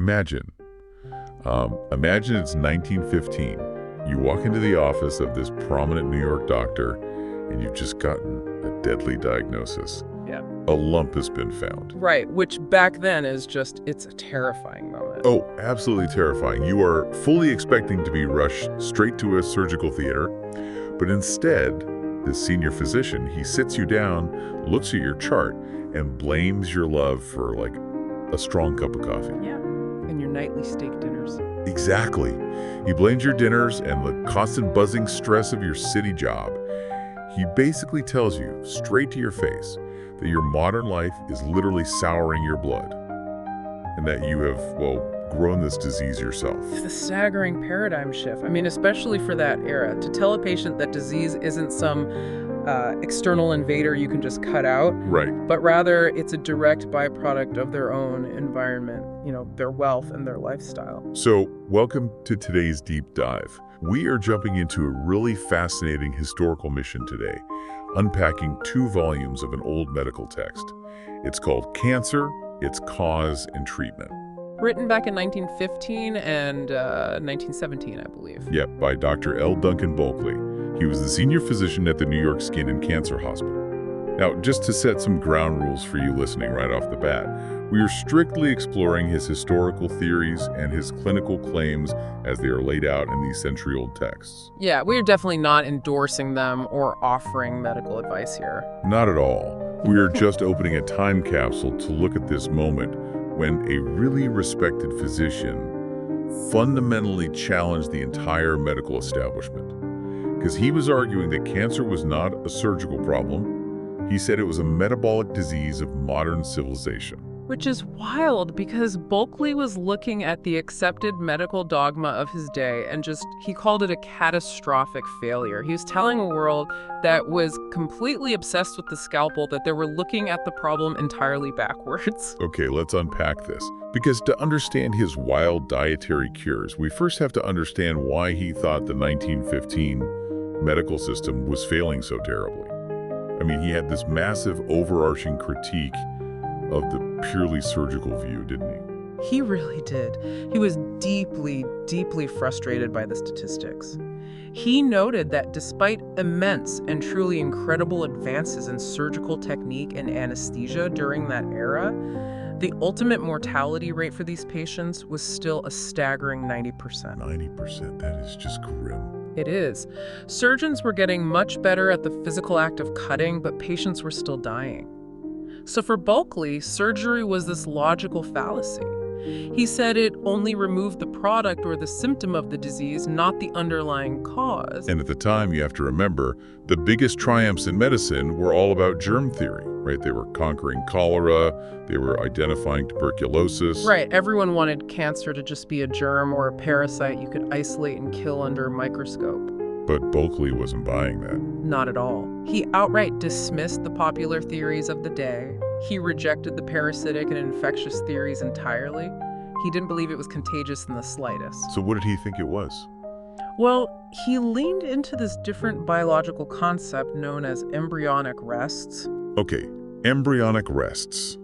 Imagine. Imagine it's 1915. You walk into the office of this prominent New York doctor, and you've just gotten a deadly diagnosis. Yeah. A lump has been found. Right, which back then is just, it's a terrifying moment. Oh, absolutely terrifying. You are fully expecting to be rushed straight to a surgical theater, but instead, the senior physician, he sits you down, looks at your chart, and blames your love for, like, a strong cup of coffee. Yeah, and your nightly steak dinners. Exactly. He blames your dinners and the constant buzzing stress of your city job. He basically tells you, straight to your face, that your modern life is literally souring your blood, and that you have, well, grown this disease yourself. It's a staggering paradigm shift. I mean, especially for that era. To tell a patient that disease isn't some external invader you can just cut out, Right. but rather it's a direct byproduct of their own environment, their wealth and their lifestyle. So, welcome to today's deep dive. We are jumping into a really fascinating historical mission today, unpacking 2 volumes of an old medical text. It's called Cancer, Its Cause and Treatment. Written back in 1915 and 1917, I believe. Yep, by Dr. L. Duncan Bulkley. He was the senior physician at the New York Skin and Cancer Hospital. Now, just to set some ground rules for you listening right off the bat, we are strictly exploring his historical theories and his clinical claims as they are laid out in these century-old texts. Yeah, we're definitely not endorsing them or offering medical advice here. Not at all. We are just opening a time capsule to look at this moment when a really respected physician fundamentally challenged the entire medical establishment. Because he was arguing that cancer was not a surgical problem. He said it was a metabolic disease of modern civilization. Which is wild because Bulkley was looking at the accepted medical dogma of his day and he called it a catastrophic failure. He was telling a world that was completely obsessed with the scalpel that they were looking at the problem entirely backwards. Okay, let's unpack this. Because to understand his wild dietary cures, we first have to understand why he thought the 1915 medical system was failing so terribly. I mean, he had this massive overarching critique of the purely surgical view, didn't he? He really did. He was deeply, deeply frustrated by the statistics. He noted that despite immense and truly incredible advances in surgical technique and anesthesia during that era, the ultimate mortality rate for these patients was still a staggering 90%. 90%, that is just grim. It is. Surgeons were getting much better at the physical act of cutting, but patients were still dying. So for Bulkley, surgery was this logical fallacy. He said it only removed the product or the symptom of the disease, not the underlying cause. And at the time, you have to remember, the biggest triumphs in medicine were all about germ theory, right? They were conquering cholera, they were identifying tuberculosis. Right, everyone wanted cancer to just be a germ or a parasite you could isolate and kill under a microscope. But Bulkley wasn't buying that. Not at all. He outright dismissed the popular theories of the day. He rejected the parasitic and infectious theories entirely. He didn't believe it was contagious in the slightest. So what did he think it was? Well, he leaned into this different biological concept known as embryonic rests. Okay, embryonic rests.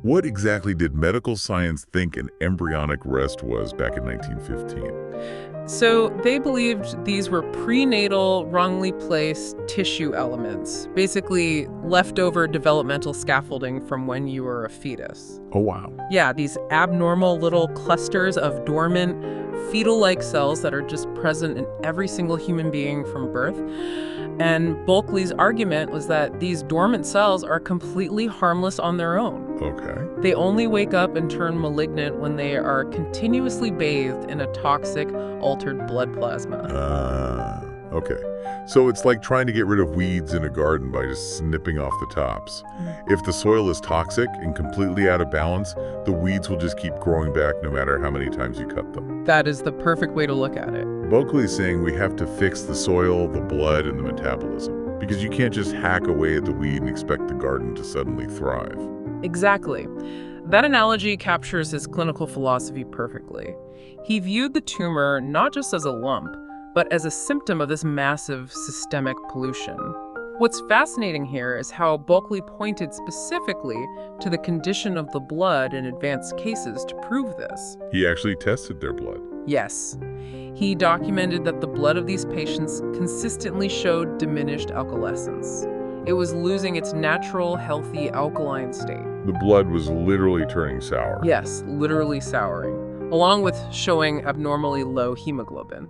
What exactly did medical science think an embryonic rest was back in 1915? So they believed these were prenatal, wrongly placed tissue elements, basically leftover developmental scaffolding from when you were a fetus. Oh, wow. Yeah, these abnormal little clusters of dormant, fetal-like cells that are just present in every single human being from birth. And Bulkley's argument was that these dormant cells are completely harmless on their own. Okay. They only wake up and turn malignant when they are continuously bathed in a toxic, altered blood plasma. Okay. So it's like trying to get rid of weeds in a garden by just snipping off the tops. If the soil is toxic and completely out of balance, the weeds will just keep growing back no matter how many times you cut them. That is the perfect way to look at it. Bulkley is saying we have to fix the soil, the blood, and the metabolism. Because you can't just hack away at the weed and expect the garden to suddenly thrive. Exactly. That analogy captures his clinical philosophy perfectly. He viewed the tumor not just as a lump, but as a symptom of this massive systemic pollution. What's fascinating here is how Bulkley pointed specifically to the condition of the blood in advanced cases to prove this. He actually tested their blood. Yes, he documented that the blood of these patients consistently showed diminished alkaliscence. It was losing its natural, healthy alkaline state. The blood was literally turning sour. Yes, literally souring, along with showing abnormally low hemoglobin.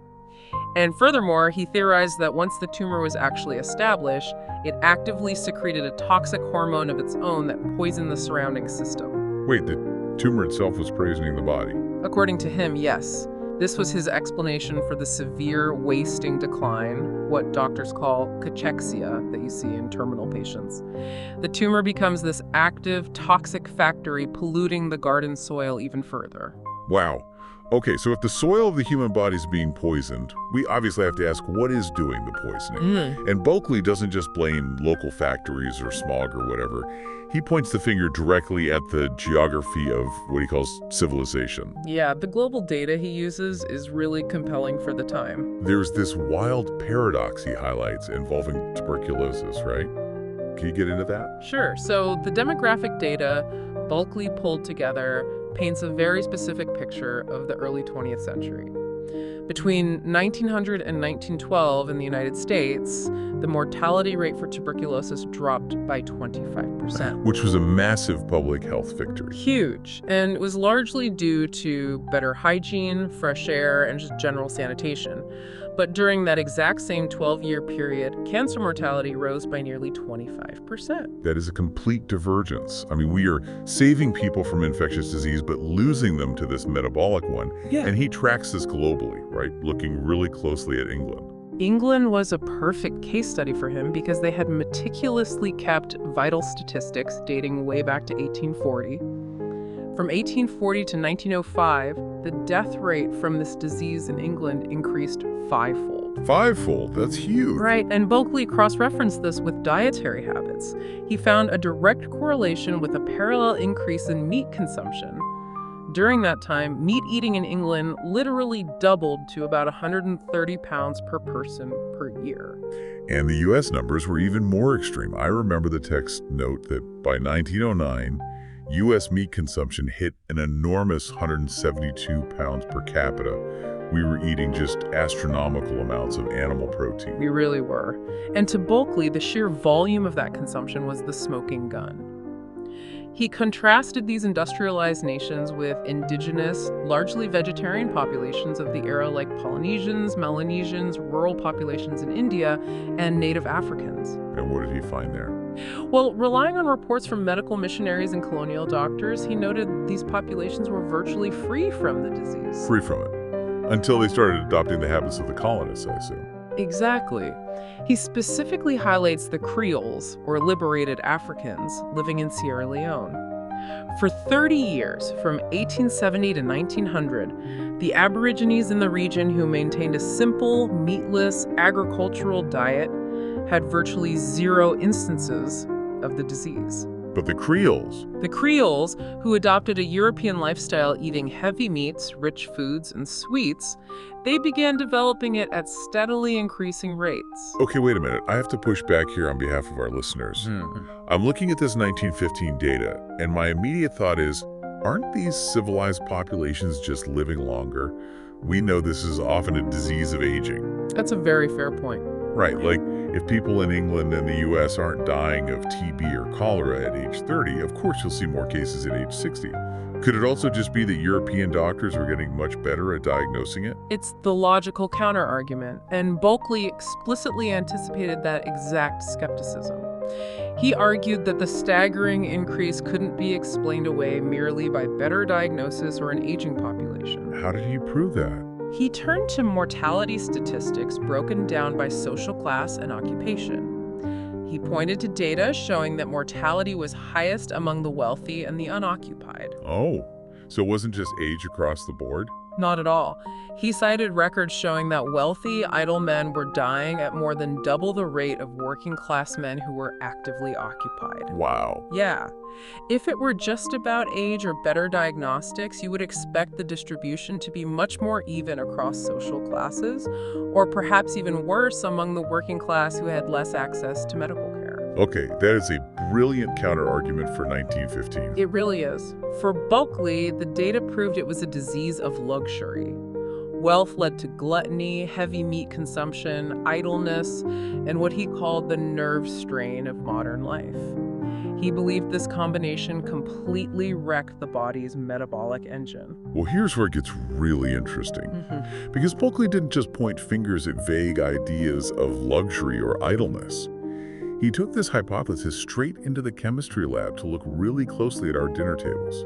And furthermore, he theorized that once the tumor was actually established, it actively secreted a toxic hormone of its own that poisoned the surrounding system. Wait, the tumor itself was poisoning the body? According to him, yes. This was his explanation for the severe wasting decline, what doctors call cachexia, that you see in terminal patients. The tumor becomes this active, toxic factory polluting the garden soil even further. Wow. Okay, so if the soil of the human body is being poisoned, we obviously have to ask what is doing the poisoning. And Bulkley doesn't just blame local factories or smog or whatever. He points the finger directly at the geography of what he calls civilization. Yeah, the global data he uses is really compelling for the time. There's this wild paradox he highlights involving tuberculosis, right? Can you get into that? Sure. So the demographic data Bulkley pulled together paints a very specific picture of the early 20th century. Between 1900 and 1912 in the United States, the mortality rate for tuberculosis dropped by 25%. Which was a massive public health victory. Huge. And it was largely due to better hygiene, fresh air, and just general sanitation. But during that exact same 12-year period, cancer mortality rose by nearly 25%. That is a complete divergence. I mean, we are saving people from infectious disease, but losing them to this metabolic one. Yeah. And he tracks this globally, right? Looking really closely at England. England was a perfect case study for him because they had meticulously kept vital statistics dating way back to 1840. From 1840 to 1905, the death rate from this disease in England increased fivefold. Fivefold? That's huge. Right, and Bulkley cross-referenced this with dietary habits. He found a direct correlation with a parallel increase in meat consumption. During that time, meat eating in England literally doubled to about 130 pounds per person per year. And the U.S. numbers were even more extreme. I remember the text note that by 1909, U.S. meat consumption hit an enormous 172 pounds per capita. We were eating just astronomical amounts of animal protein. We really were. And to Bulkley, the sheer volume of that consumption was the smoking gun. He contrasted these industrialized nations with indigenous, largely vegetarian populations of the era like Polynesians, Melanesians, rural populations in India, and native Africans. And what did he find there? Well, relying on reports from medical missionaries and colonial doctors, he noted these populations were virtually free from the disease. Free from it. Until they started adopting the habits of the colonists, I assume. Exactly. He specifically highlights the Creoles, or liberated Africans, living in Sierra Leone. For 30 years, from 1870 to 1900, the Aborigines in the region who maintained a simple, meatless, agricultural diet had virtually zero instances of the disease. But the Creoles? The Creoles, who adopted a European lifestyle eating heavy meats, rich foods, and sweets, they began developing it at steadily increasing rates. Okay, wait a minute. I have to push back here on behalf of our listeners. I'm looking at this 1915 data, and my immediate thought is, aren't these civilized populations just living longer? We know this is often a disease of aging. That's a very fair point. Right, like if people in England and the U.S. aren't dying of TB or cholera at age 30, of course you'll see more cases at age 60. Could it also just be that European doctors are getting much better at diagnosing it? It's the logical counter-argument, and Bulkley explicitly anticipated that exact skepticism. He argued that the staggering increase couldn't be explained away merely by better diagnosis or an aging population. How did he prove that? He turned to mortality statistics broken down by social class and occupation. He pointed to data showing that mortality was highest among the wealthy and the unoccupied. Oh, So it wasn't just age across the board? Not at all. He cited records showing that wealthy, idle men were dying at more than double the rate of working-class men who were actively occupied. Wow. Yeah. If it were just about age or better diagnostics, you would expect the distribution to be much more even across social classes, or perhaps even worse among the working class who had less access to medical care. Okay, that is a brilliant counter-argument for 1915. It really is. For Bulkley, the data proved it was a disease of luxury. Wealth led to gluttony, heavy meat consumption, idleness, and what he called the nerve strain of modern life. He believed this combination completely wrecked the body's metabolic engine. Well, here's where it gets really interesting. Because Bulkley didn't just point fingers at vague ideas of luxury or idleness. He took this hypothesis straight into the chemistry lab to look really closely at our dinner tables.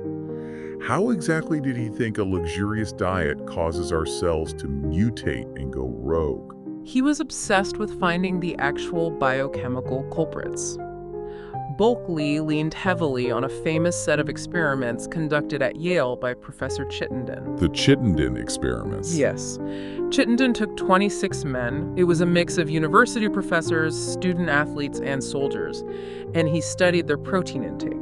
How exactly did he think a luxurious diet causes our cells to mutate and go rogue? He was obsessed with finding the actual biochemical culprits. Bulkley leaned heavily on a famous set of experiments conducted at Yale by Professor Chittenden. The Chittenden experiments. Yes. Chittenden took 26 men. It was a mix of university professors, student athletes, and soldiers, and he studied their protein intake.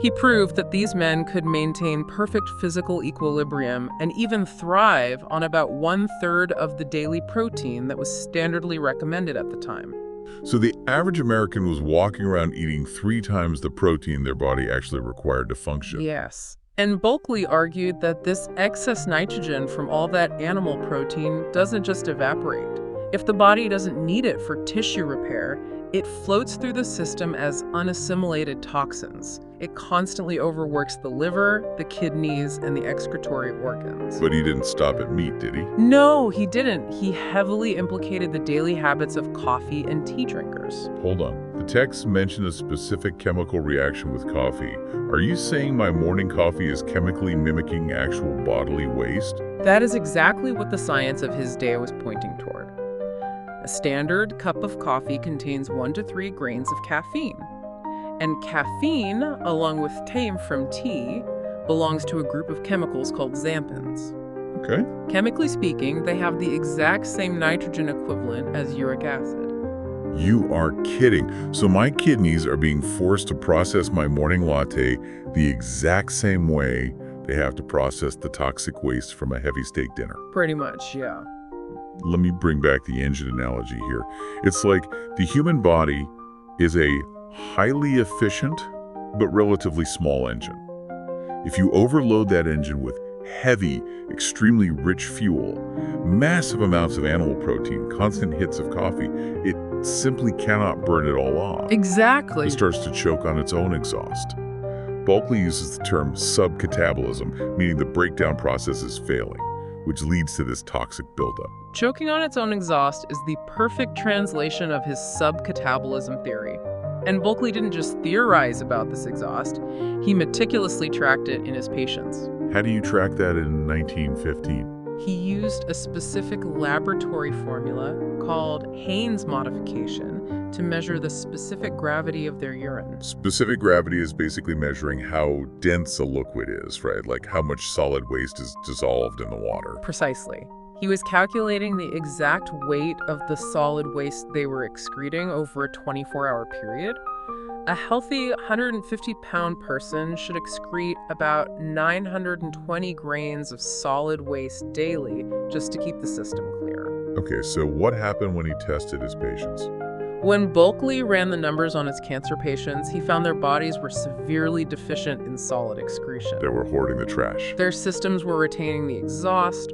He proved that these men could maintain perfect physical equilibrium and even thrive on about 1/3 of the daily protein that was standardly recommended at the time. So the average American was walking around eating 3 times the protein their body actually required to function. Yes. And Bulkley argued that this excess nitrogen from all that animal protein doesn't just evaporate. If the body doesn't need it for tissue repair, it floats through the system as unassimilated toxins. It constantly overworks the liver, the kidneys, and the excretory organs. But he didn't stop at meat, did he? No, he didn't. He heavily implicated the daily habits of coffee and tea drinkers. Hold on. The text mentioned a specific chemical reaction with coffee. Are you saying my morning coffee is chemically mimicking actual bodily waste? That is exactly what the science of his day was pointing toward. A standard cup of coffee contains 1 to 3 grains of caffeine. And caffeine, along with tame from tea, belongs to a group of chemicals called xanthins. Okay. Chemically speaking, they have the exact same nitrogen equivalent as uric acid. You are kidding. So my kidneys are being forced to process my morning latte the exact same way they have to process the toxic waste from a heavy steak dinner. Pretty much, yeah. Let me bring back the engine analogy here. It's like the human body is a highly efficient but relatively small engine. If you overload that engine with heavy, extremely rich fuel, massive amounts of animal protein, constant hits of coffee, it simply cannot burn it all off. Exactly. It starts to choke on its own exhaust. Bulkley uses the term subcatabolism, meaning the breakdown process is failing, which leads to this toxic buildup. Choking on its own exhaust is the perfect translation of his subcatabolism theory. And Bulkley didn't just theorize about this exhaust, he meticulously tracked it in his patients. How do you track that in 1915? He used a specific laboratory formula called Haynes modification to measure the specific gravity of their urine. Specific gravity is basically measuring how dense a liquid is, right? Like how much solid waste is dissolved in the water. Precisely. He was calculating the exact weight of the solid waste they were excreting over a 24-hour period. A healthy 150-pound person should excrete about 920 grains of solid waste daily just to keep the system clear. Okay, so what happened when he tested his patients? When Bulkley ran the numbers on his cancer patients, he found their bodies were severely deficient in solid excretion. They were hoarding the trash. Their systems were retaining the exhaust.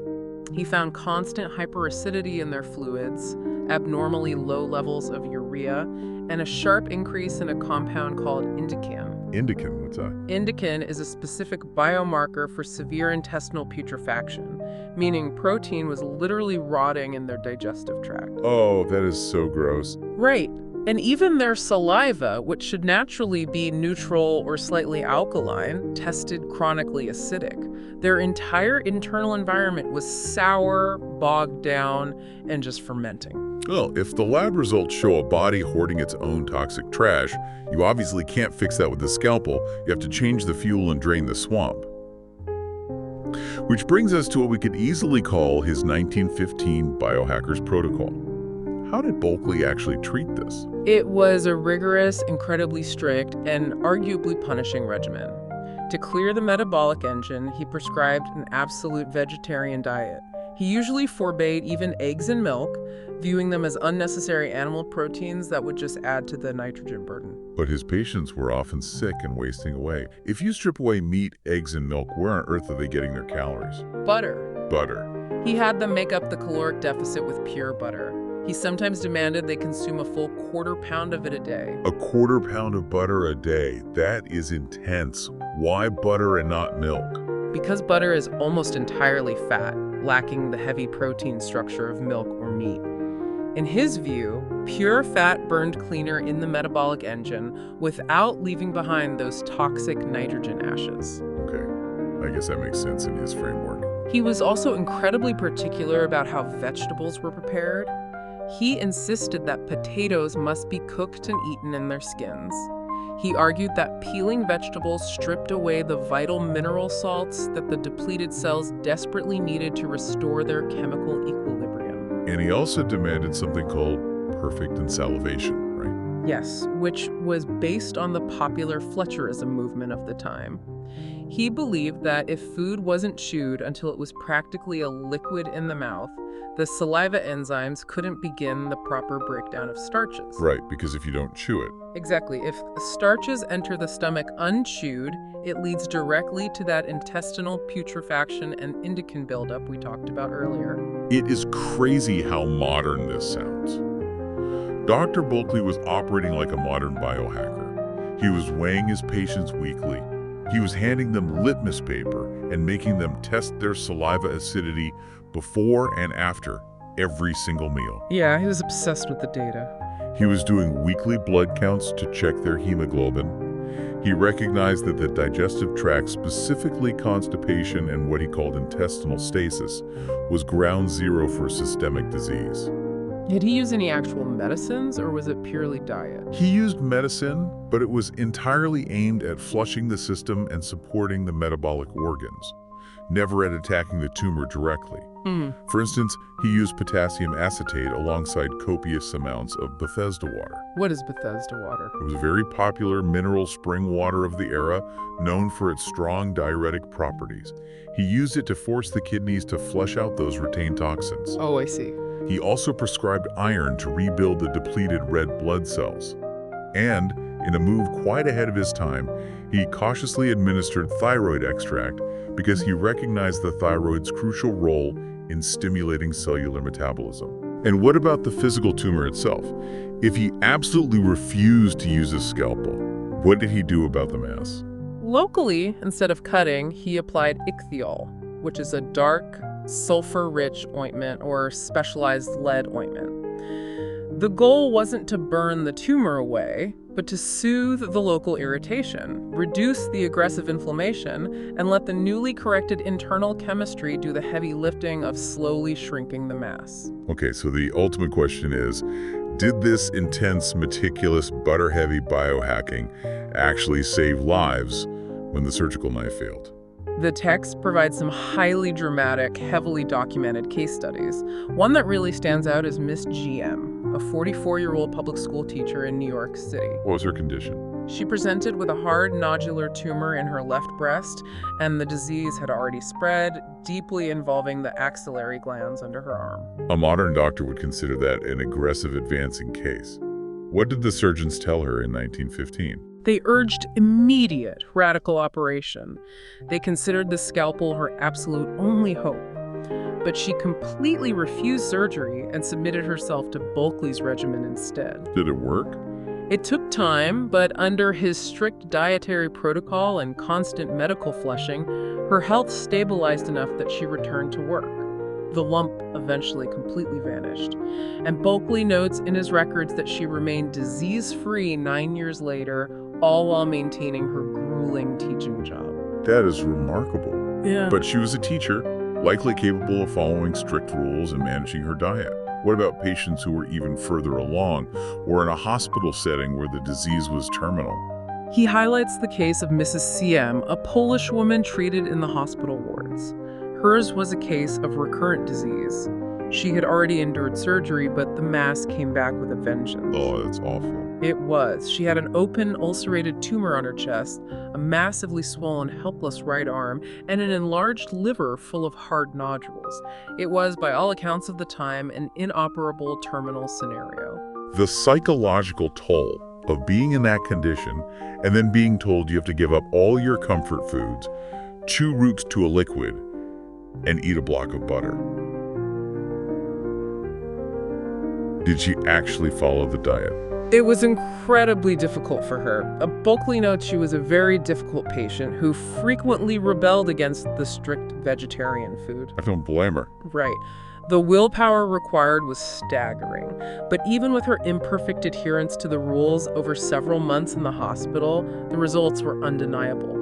He found constant hyperacidity in their fluids, abnormally low levels of urea, and a sharp increase in a compound called indican. Indican, what's that? Indican is a specific biomarker for severe intestinal putrefaction, meaning protein was literally rotting in their digestive tract. Oh, that is so gross. Right. And even their saliva, which should naturally be neutral or slightly alkaline, tested chronically acidic. Their entire internal environment was sour, bogged down, and just fermenting. Well, if the lab results show a body hoarding its own toxic trash, you obviously can't fix that with a scalpel. You have to change the fuel and drain the swamp. Which brings us to what we could easily call his 1915 biohackers protocol. How did Bulkley actually treat this? It was a rigorous, incredibly strict, and arguably punishing regimen. To clear the metabolic engine, he prescribed an absolute vegetarian diet. He usually forbade even eggs and milk, viewing them as unnecessary animal proteins that would just add to the nitrogen burden. But his patients were often sick and wasting away. If you strip away meat, eggs, and milk, where on earth are they getting their calories? Butter. Butter. He had them make up the caloric deficit with pure butter. He sometimes demanded they consume a full quarter pound of it a day. A quarter pound of butter a day. That is intense. Why butter and not milk? Because butter is almost entirely fat, lacking the heavy protein structure of milk or meat. In his view, pure fat burned cleaner in the metabolic engine without leaving behind those toxic nitrogen ashes. Okay, I guess that makes sense in his framework. He was also incredibly particular about how vegetables were prepared. He insisted that potatoes must be cooked and eaten in their skins. He argued that peeling vegetables stripped away the vital mineral salts that the depleted cells desperately needed to restore their chemical equilibrium. And he also demanded something called perfect insalivation, right? Yes, which was based on the popular Fletcherism movement of the time. He believed that if food wasn't chewed until it was practically a liquid in the mouth, the saliva enzymes couldn't begin the proper breakdown of starches. Right, because if you don't chew it. Exactly. If starches enter the stomach unchewed, it leads directly to that intestinal putrefaction and indican buildup we talked about earlier. It is crazy how modern this sounds. Dr. Bulkley was operating like a modern biohacker. He was weighing his patients weekly. He was handing them litmus paper and making them test their saliva acidity before and after every single meal. Yeah, he was obsessed with the data. He was doing weekly blood counts to check their hemoglobin. He recognized that the digestive tract, specifically constipation and what he called intestinal stasis, was ground zero for systemic disease. Did he use any actual medicines, or was it purely diet? He used medicine, but it was entirely aimed at flushing the system and supporting the metabolic organs, never at attacking the tumor directly. For instance, he used potassium acetate alongside copious amounts of Bethesda water. What is Bethesda water? It was a very popular mineral spring water of the era, known for its strong diuretic properties. He used it to force the kidneys to flush out those retained toxins. Oh, I see. He also prescribed iron to rebuild the depleted red blood cells. And, in a move quite ahead of his time, he cautiously administered thyroid extract because he recognized the thyroid's crucial role in stimulating cellular metabolism. And what about the physical tumor itself? If he absolutely refused to use a scalpel, what did he do about the mass? Locally, instead of cutting, he applied ichthyol, which is a dark, sulfur-rich ointment or specialized lead ointment. The goal wasn't to burn the tumor away, but to soothe the local irritation, reduce the aggressive inflammation, and let the newly corrected internal chemistry do the heavy lifting of slowly shrinking the mass. Okay, so the ultimate question is, did this intense, meticulous, butter-heavy biohacking actually save lives when the surgical knife failed? The text provides some highly dramatic, heavily documented case studies. One that really stands out is Miss GM, a 44-year-old public school teacher in New York City. What was her condition? She presented with a hard nodular tumor in her left breast, and the disease had already spread, deeply involving the axillary glands under her arm. A modern doctor would consider that an aggressive advancing case. What did the surgeons tell her in 1915? They urged immediate radical operation. They considered the scalpel her absolute only hope. But she completely refused surgery and submitted herself to Bulkley's regimen instead. Did it work? It took time, but under his strict dietary protocol and constant medical flushing, her health stabilized enough that she returned to work. The lump eventually completely vanished, and Bulkley notes in his records that she remained disease-free 9 years later, all while maintaining her grueling teaching job. That is remarkable. Yeah. But she was a teacher, likely capable of following strict rules and managing her diet. What about patients who were even further along, or in a hospital setting where the disease was terminal? He highlights the case of Mrs. CM, a Polish woman treated in the hospital wards. Hers was a case of recurrent disease. She had already endured surgery, but the mass came back with a vengeance. Oh, that's awful. It was. She had an open, ulcerated tumor on her chest, a massively swollen, helpless right arm, and an enlarged liver full of hard nodules. It was, by all accounts of the time, an inoperable terminal scenario. The psychological toll of being in that condition and then being told you have to give up all your comfort foods, chew roots to a liquid, and eat a block of butter. Did she actually follow the diet? It was incredibly difficult for her. Bulkley notes she was a very difficult patient who frequently rebelled against the strict vegetarian food. I don't blame her. Right. The willpower required was staggering. But even with her imperfect adherence to the rules over several months in the hospital, the results were undeniable.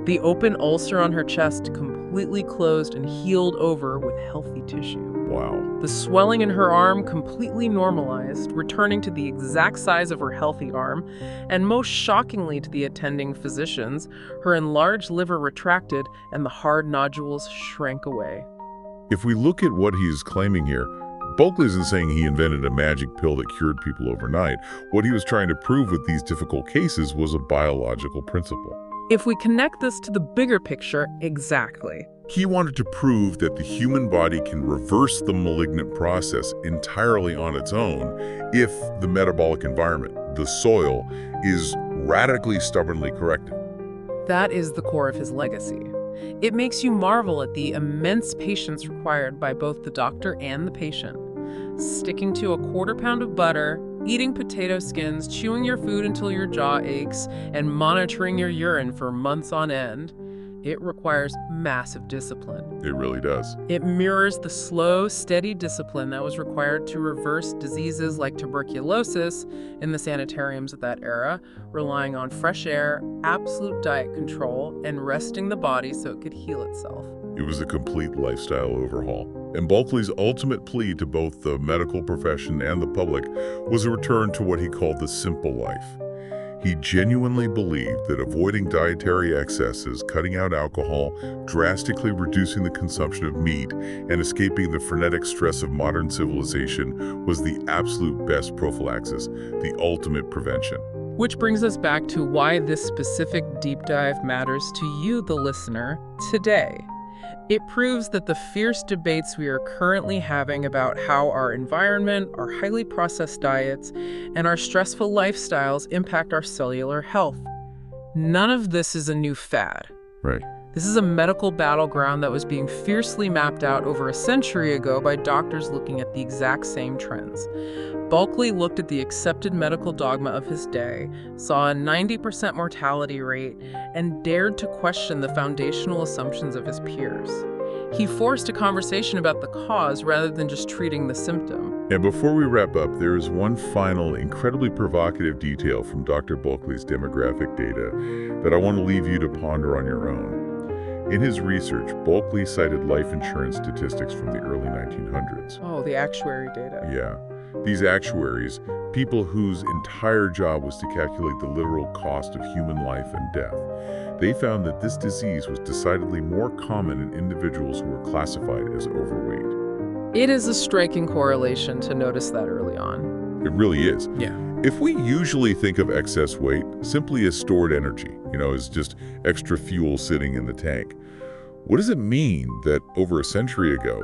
The open ulcer on her chest completely closed and healed over with healthy tissue. Wow. The swelling in her arm completely normalized, returning to the exact size of her healthy arm, and most shockingly to the attending physicians, her enlarged liver retracted and the hard nodules shrank away. If we look at what he's claiming here, Bulkley isn't saying he invented a magic pill that cured people overnight. What he was trying to prove with these difficult cases was a biological principle. If we connect this to the bigger picture, exactly. He wanted to prove that the human body can reverse the malignant process entirely on its own if the metabolic environment, the soil, is radically, stubbornly corrected. That is the core of his legacy. It makes you marvel at the immense patience required by both the doctor and the patient. Sticking to a quarter pound of butter, eating potato skins, chewing your food until your jaw aches, and monitoring your urine for months on end. It requires massive discipline. It really does. It mirrors the slow, steady discipline that was required to reverse diseases like tuberculosis in the sanitariums of that era, relying on fresh air, absolute diet control, and resting the body so it could heal itself. It was a complete lifestyle overhaul. And Bulkley's ultimate plea to both the medical profession and the public was a return to what he called the simple life. He genuinely believed that avoiding dietary excesses, cutting out alcohol, drastically reducing the consumption of meat, and escaping the frenetic stress of modern civilization was the absolute best prophylaxis, the ultimate prevention. Which brings us back to why this specific deep dive matters to you, the listener, today. It proves that the fierce debates we are currently having about how our environment, our highly processed diets, and our stressful lifestyles impact our cellular health. None of this is a new fad. Right. This is a medical battleground that was being fiercely mapped out over a century ago by doctors looking at the exact same trends. Bulkley looked at the accepted medical dogma of his day, saw a 90% mortality rate, and dared to question the foundational assumptions of his peers. He forced a conversation about the cause rather than just treating the symptom. And before we wrap up, there is one final, incredibly provocative detail from Dr. Bulkley's demographic data that I want to leave you to ponder on your own. In his research, Bulkley cited life insurance statistics from the early 1900s. Oh, the actuary data. Yeah. These actuaries, people whose entire job was to calculate the literal cost of human life and death, they found that this disease was decidedly more common in individuals who were classified as overweight. It is a striking correlation to notice that early on. It really is. Yeah. If we usually think of excess weight simply as stored energy, as just extra fuel sitting in the tank, what does it mean that over a century ago,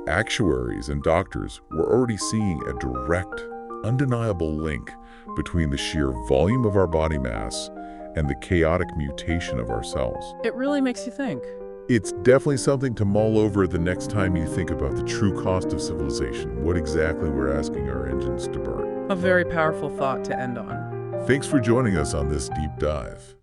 actuaries and doctors were already seeing a direct, undeniable link between the sheer volume of our body mass and the chaotic mutation of our cells? It really makes you think. It's definitely something to mull over the next time you think about the true cost of civilization, what exactly we're asking our engines to burn. A very powerful thought to end on. Thanks for joining us on this deep dive.